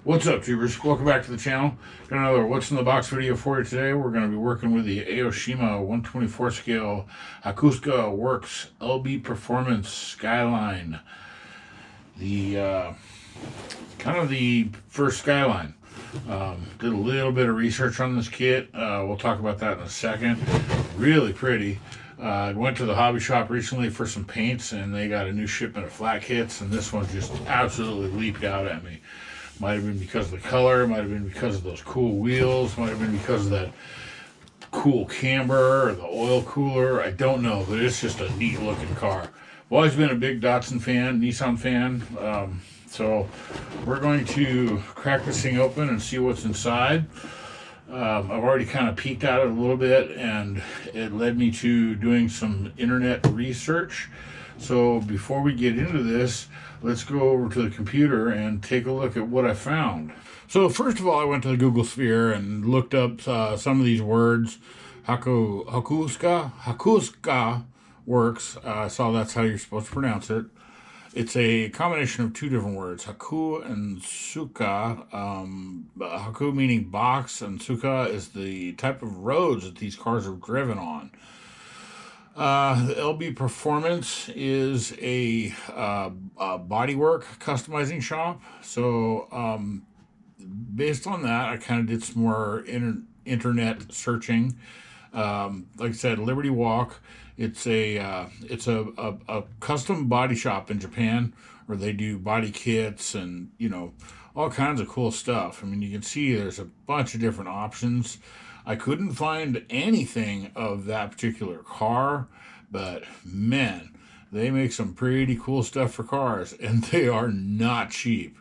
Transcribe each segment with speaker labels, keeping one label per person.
Speaker 1: What's up, tubers? Welcome back to the channel. Got another What's in the Box video for you today. We're going to be working with the AOSHIMA 124 scale Hakusoka Works LB Performance Skyline. The kind of the first Skyline. Did a little bit of research on this kit. We'll talk about that in a second. Really pretty. I went to the hobby shop recently for some paints, and they got a new shipment of flat kits, and this one just absolutely leaped out at me. Might have been because of the color, might have been because of those cool wheels, might have been because of that cool camber or the oil cooler. I don't know, but it's just a neat looking car. I've always been a big Datsun fan, Nissan fan, so we're going to crack this thing open and see what's inside. I've already kind of peeked at it a little bit, and it led me to doing some internet research. So before we get into this, let's go over to the computer and take a look at what I found. So first of all, I went to the Google Sphere and looked up some of these words. Hakusoka Works. I saw that's how you're supposed to pronounce it. It's a combination of two different words, Haku and Suka. Haku meaning box, and Suka is the type of roads that these cars are driven on. The LB Performance is a bodywork customizing shop. So based on that, I kind of did some more internet searching. Like I said, Liberty Walk. It's a custom body shop in Japan where they do body kits and all kinds of cool stuff. I mean, you can see there's a bunch of different options. I couldn't find anything of that particular car, but man, they make some pretty cool stuff for cars, and they are not cheap.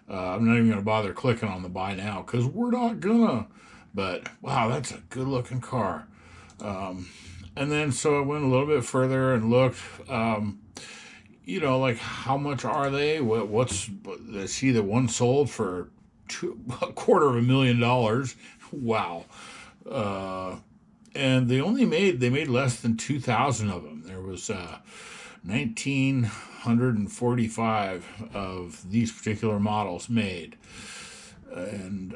Speaker 1: I'm not even going to bother clicking on the buy now because we're not gonna. But wow, that's a good looking car. And then so I went a little bit further and looked, like how much are they? What's I see that one sold for $250,000. Wow. And they made less than 2,000 of them. There was 1,945 of these particular models made. And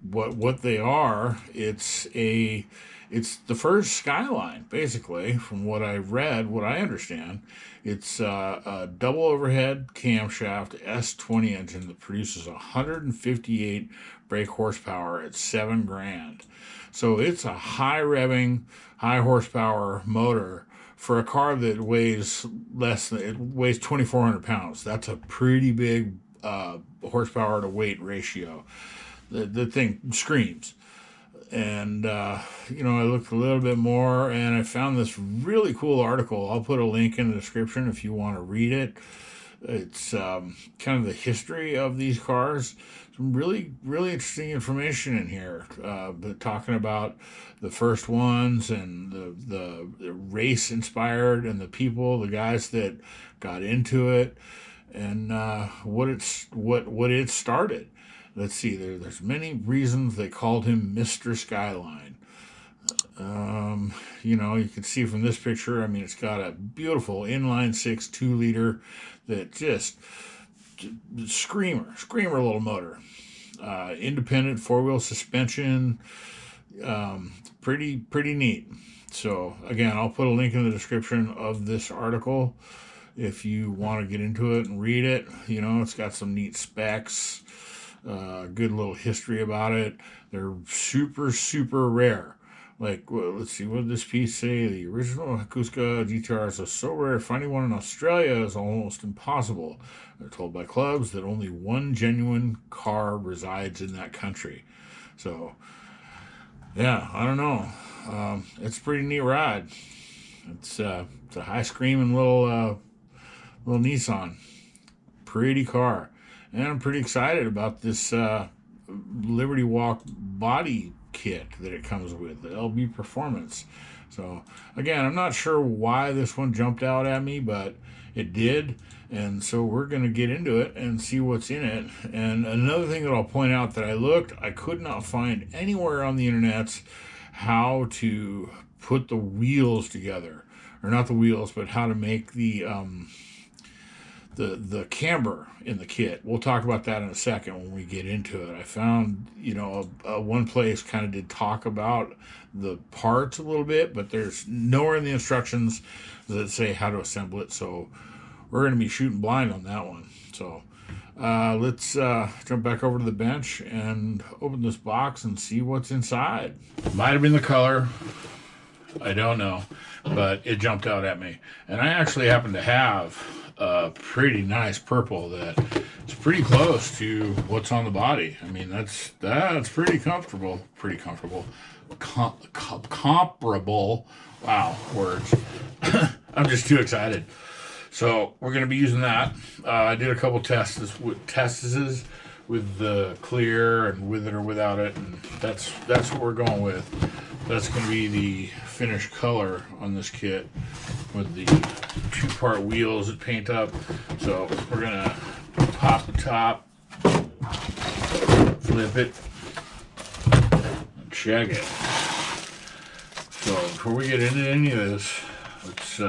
Speaker 1: what they are, it's the first Skyline, basically, from what I read, what I understand. It's a double overhead camshaft S20 engine that produces 158 brake horsepower at $7,000. So it's a high revving, high horsepower motor for a car that weighs 2,400 pounds. That's a pretty big horsepower to weight ratio. The thing screams. And I looked a little bit more, and I found this really cool article. I'll put a link in the description if you want to read it. It's kind of the history of these cars. Some really, really interesting information in here. But talking about the first ones and the race inspired and the people, the guys that got into it, and what it started. Let's see. There's many reasons they called him Mr. Skyline. You can see from this picture, I mean, it's got a beautiful inline 6 2-liter that just screamer little motor. Independent 4-wheel suspension. Pretty neat. So again, I'll put a link in the description of this article if you want to get into it and read it. It's got some neat specs. Good little history about it. They're super, super rare. Like, well, let's see, what did this piece say? The original Hakusoka GTR is so rare, finding one in Australia is almost impossible. They're told by clubs that only one genuine car resides in that country. So, yeah, I don't know. It's a pretty neat ride. It's a high screaming little Nissan. Pretty car. And I'm pretty excited about this Liberty Walk body kit that it comes with, the LB Performance. So, again, I'm not sure why this one jumped out at me, but it did. And so we're going to get into it and see what's in it. And another thing that I'll point out that I could not find anywhere on the internet how to put the wheels together. Or not the wheels, but how to make the the camber in the kit. We'll talk about that in a second when we get into it. I found, one place kind of did talk about the parts a little bit, but there's nowhere in the instructions that say how to assemble it. So we're going to be shooting blind on that one. So let's jump back over to the bench and open this box and see what's inside. Might have been the color. I don't know, but it jumped out at me. And I actually happen to have a pretty nice purple that is pretty close to what's on the body. I mean, that's pretty comfortable. Pretty comfortable. Comparable. Wow, words. I'm just too excited. So we're going to be using that. I did a couple tests with the clear and with it or without it, and that's what we're going with. That's going to be the finished color on this kit with the 2-part wheels that paint up. So we're going to pop the top, flip it, and check it. So before we get into any of this, let's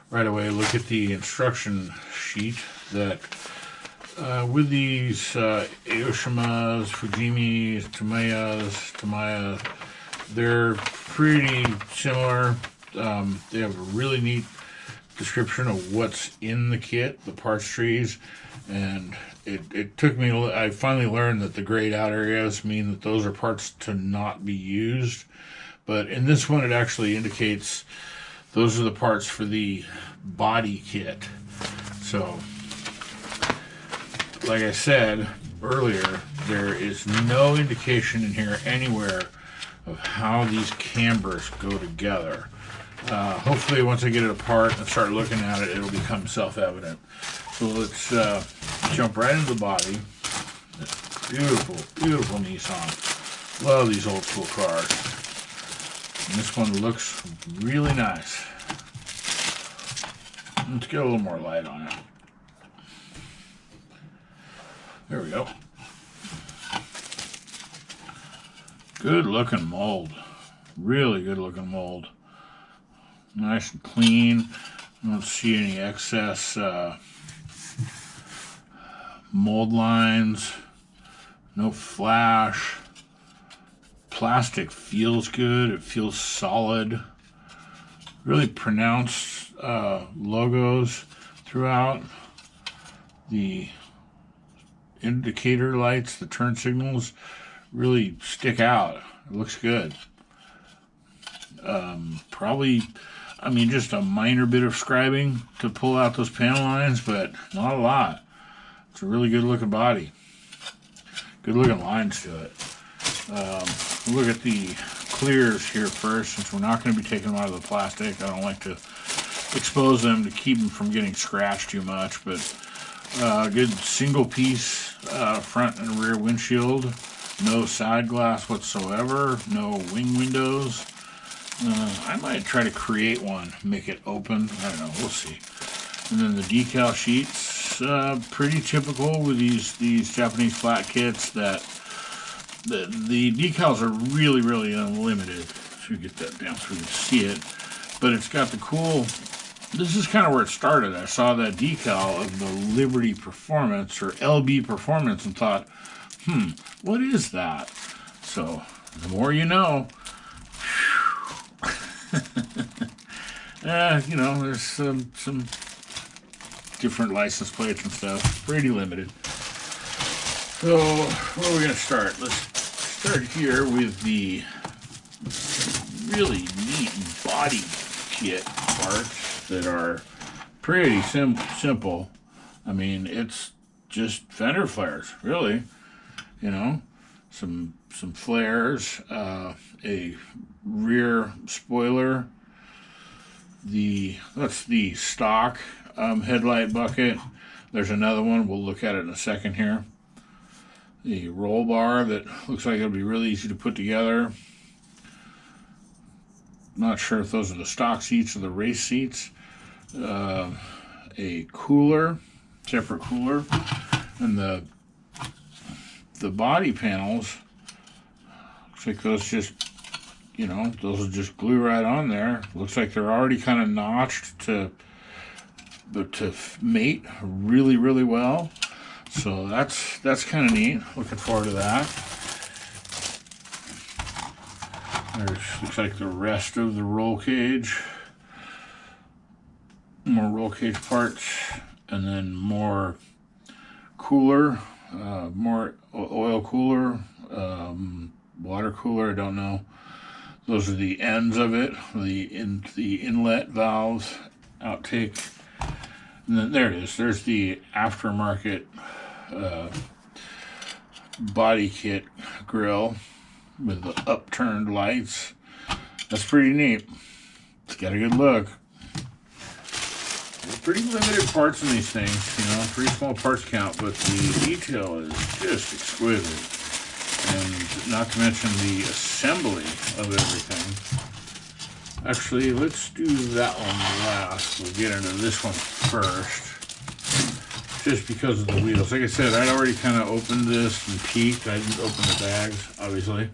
Speaker 1: right away look at the instruction sheet that with these AOSHIMAs, Fujimis, Tamiya, they're pretty similar. They have a really neat description of what's in the kit, the parts trees, and it took me, I finally learned that the grayed out areas mean that those are parts to not be used. But in this one, it actually indicates those are the parts for the body kit. So, like I said earlier, there is no indication in here anywhere of how these cambers go together. Hopefully once I get it apart and start looking at it, it'll become self-evident. So let's jump right into the body. Beautiful, beautiful Nissan. Love these old school cars. And this one looks really nice. Let's get a little more light on it. There we go. Good looking mold. Really good looking mold. Nice and clean. I don't see any excess mold lines. No flash. Plastic feels good. It feels solid. Really pronounced logos throughout. The indicator lights, the turn signals, really stick out. It looks good. Probably, I mean, just a minor bit of scribing to pull out those panel lines, but not a lot. It's a really good looking body. Good looking lines to it. We'll look at the clears here first, since we're not going to be taking them out of the plastic. I don't like to expose them to keep them from getting scratched too much, but good single piece front and rear windshield. No side glass whatsoever. No wing windows. I might try to create one, make it open. I don't know, we'll see. And then the decal sheets, pretty typical with these Japanese flat kits, that the decals are really, really unlimited. If you get that down so you can see it. But it's got the cool, this is kind of where it started. I saw that decal of the Liberty Performance, or LB Performance, and thought, what is that? So, the more you know. There's some different license plates and stuff. Pretty limited. So, where are we going to start? Let's start here with the really neat body kit parts that are pretty simple. I mean, it's just fender flares, really. Some flares, a rear spoiler. That's the stock headlight bucket. There's another one. We'll look at it in a second here. The roll bar that looks like it'll be really easy to put together. Not sure if those are the stock seats or the race seats. A cooler, separate cooler, and the body panels. Looks like those just, those will just glue right on there. Looks like they're already kind of notched to to mate really well. So that's kind of neat. Looking forward to that. Looks like the rest of the roll cage. More roll cage parts, and then more cooler, more oil cooler, water cooler. I don't know. Those are the ends of it, the inlet valves, outtake. And then there it is. There's the aftermarket body kit grill with the upturned lights. That's pretty neat. It's got a good look. Pretty limited parts in these things, pretty small parts count, but the detail is just exquisite. And not to mention the assembly of everything. Actually, let's do that one last. We'll get into this one first. Just because of the wheels. Like I said, I'd already kind of opened this and peeked. I didn't open the bags, obviously.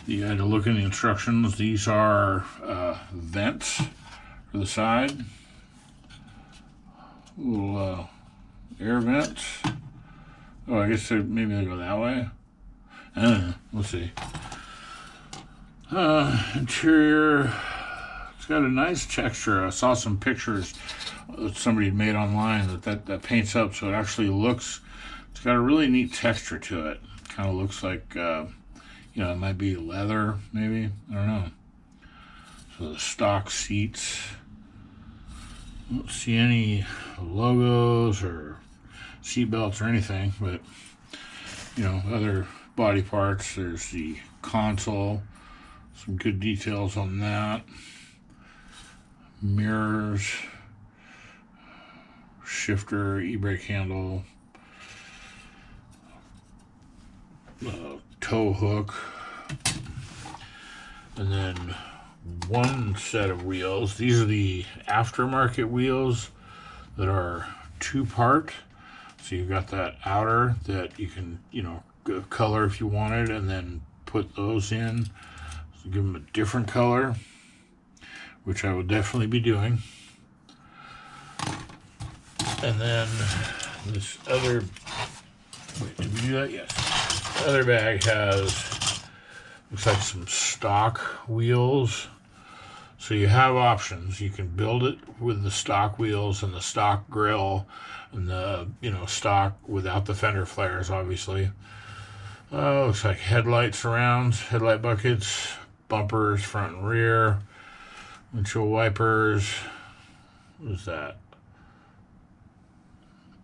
Speaker 1: You had to look in the instructions. These are vents for the side. Little air vents. Oh, I guess maybe they go that way. Let's see. Interior. It's got a nice texture. I saw some pictures that somebody had made online that paints up, so it actually looks. It's got a really neat texture to it. Kind of looks like. It might be leather, maybe. I don't know. So the stock seats. I don't see any logos or seat belts or anything, but, other body parts. There's the console. Some good details on that. Mirrors. Shifter, e-brake handle. Tow hook, and then one set of wheels. These are the aftermarket wheels that are two-part. So you've got that outer that you can, color if you wanted, and then put those in. So give them a different color, which I would definitely be doing. And then this other. Wait, did we do that? Yes. The other bag looks like some stock wheels. So you have options. You can build it with the stock wheels and the stock grill and the, stock without the fender flares, obviously. Looks like headlight surrounds, headlight buckets, bumpers, front and rear, windshield wipers. What is that?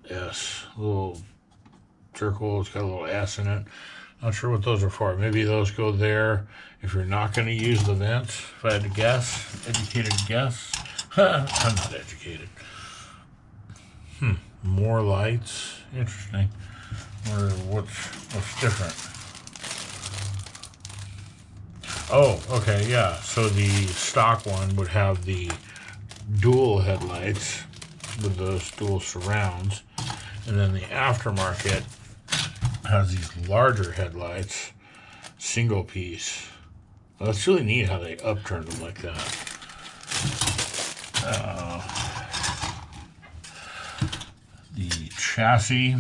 Speaker 1: S, little circle. It's got a little S in it. Not sure what those are for. Maybe those go there if you're not going to use the vents. If I had to guess, educated guess. I'm not educated. More lights. Interesting. Or what's different? Oh, okay, yeah. So the stock one would have the dual headlights with those dual surrounds, and then the aftermarket has these larger headlights, single piece. Well, that's really neat how they upturned them like that. The chassis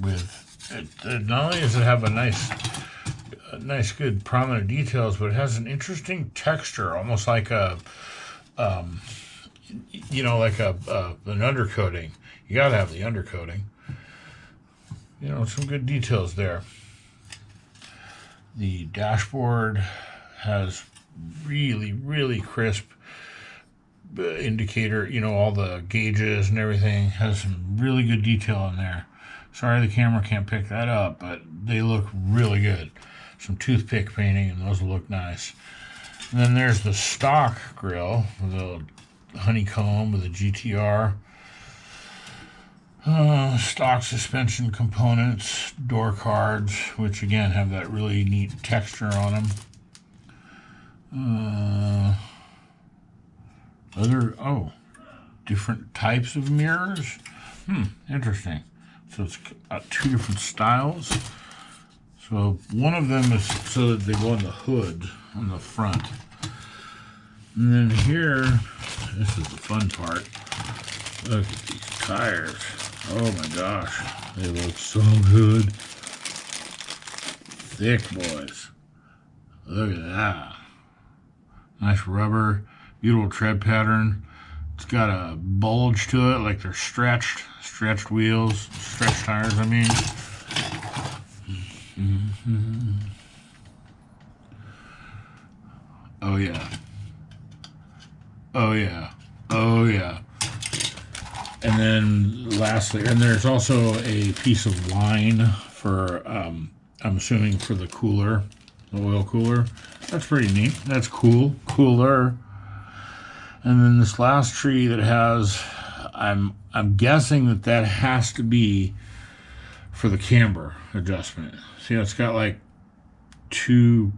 Speaker 1: with it, not only does it have a nice, good, prominent details, but it has an interesting texture, almost like an undercoating. You gotta have the undercoating. Some good details there. The dashboard has really crisp indicator, all the gauges and everything. Has some really good detail in there. Sorry the camera can't pick that up, but they look really good. Some toothpick painting, and those look nice. And then there's the stock grill with a honeycomb with a GTR. Stock suspension components, door cards, which again have that really neat texture on them. Different types of mirrors. Interesting. So it's got two different styles. So one of them is so that they go on the hood on the front. And then here, this is the fun part. Look at these tires. Oh my gosh, they look so good. Thick boys. Look at that. Nice rubber, beautiful tread pattern. It's got a bulge to it, like they're stretched wheels, stretched tires, I mean. Oh yeah. Oh yeah. Oh yeah. And then lastly, and there's also a piece of line for, I'm assuming for the cooler, the oil cooler. That's pretty neat. That's cool. Cooler. And then this last tree that has, I'm guessing that has to be for the camber adjustment. See, it's got like two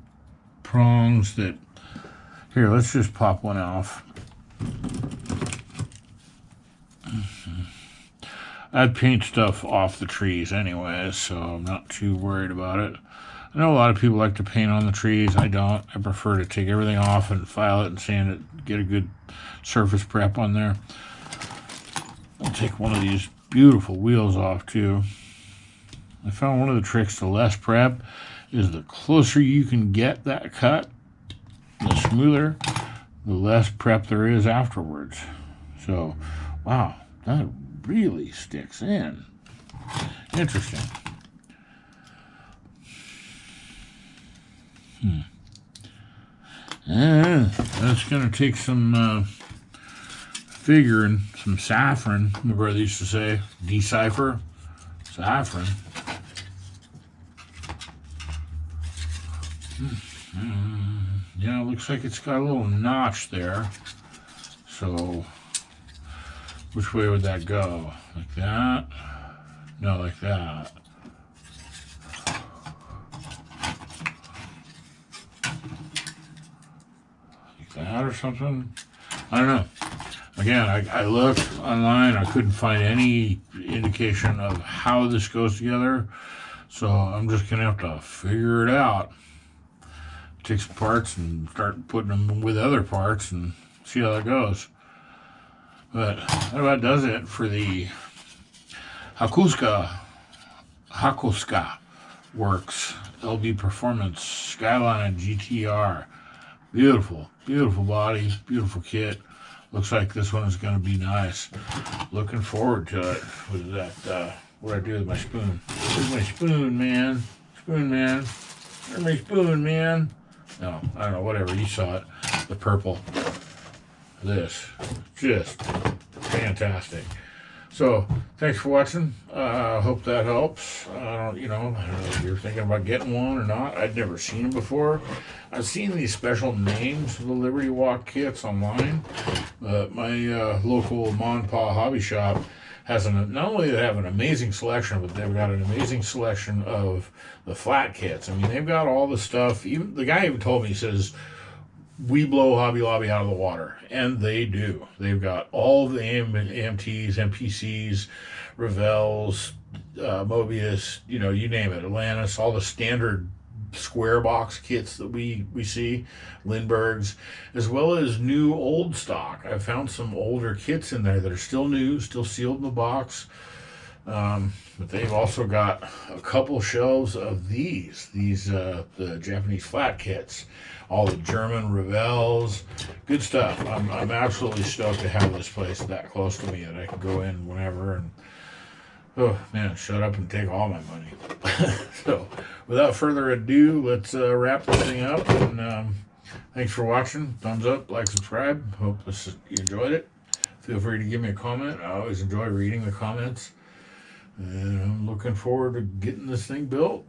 Speaker 1: prongs that, here, let's just pop one off. I'd paint stuff off the trees anyways, so I'm not too worried about it. I know a lot of people like to paint on the trees. I don't. I prefer to take everything off and file it and sand it, get a good surface prep on there. I'll take one of these beautiful wheels off too. I found one of the tricks to less prep is the closer you can get that cut, the smoother, the less prep there is afterwards. So, wow, that really sticks in. Interesting. That's going to take some figuring, some saffron. My brother used to say, decipher, saffron. Yeah, it looks like it's got a little notch there. So, which way would that go? Like that? No, like that. Like that or something? I don't know. Again, I looked online. I couldn't find any indication of how this goes together. So I'm just going to have to figure it out. Take some parts and start putting them with other parts and see how that goes. But that about does it for the Hakusoka Works LB Performance Skyline GTR. Beautiful, beautiful body, beautiful kit. Looks like this one is going to be nice. Looking forward to it. With that, what do I do with my spoon? Where's my spoon, man? Spoon, man. Where's my spoon, man? No, I don't know, whatever. You saw it. The purple. This. Just fantastic. So, thanks for watching. Hope that helps. I don't know if you're thinking about getting one or not. I'd never seen them before. I've seen these special names for the Liberty Walk kits online. My local Ma and Pa hobby shop has not only they have an amazing selection, but they've got an amazing selection of the flat kits. I mean, they've got all the stuff. Even the guy even told me, he says, we blow Hobby Lobby out of the water, and they do. They've got all of the AMTs, MPCs, Revels, Mobius, you name it, Atlantis, all the standard square box kits that we see, Lindberghs, as well as new old stock. I've found some older kits in there that are still new, still sealed in the box. But they've also got a couple shelves of these the Japanese flat kits, all the German Revels, good stuff. I'm absolutely stoked to have this place that close to me that I can go in whenever and, oh man, shut up and take all my money. So without further ado, let's wrap this thing up, and thanks for watching. Thumbs up, like, subscribe. Hope you enjoyed it. Feel free to give me a comment. I always enjoy reading the comments. And I'm looking forward to getting this thing built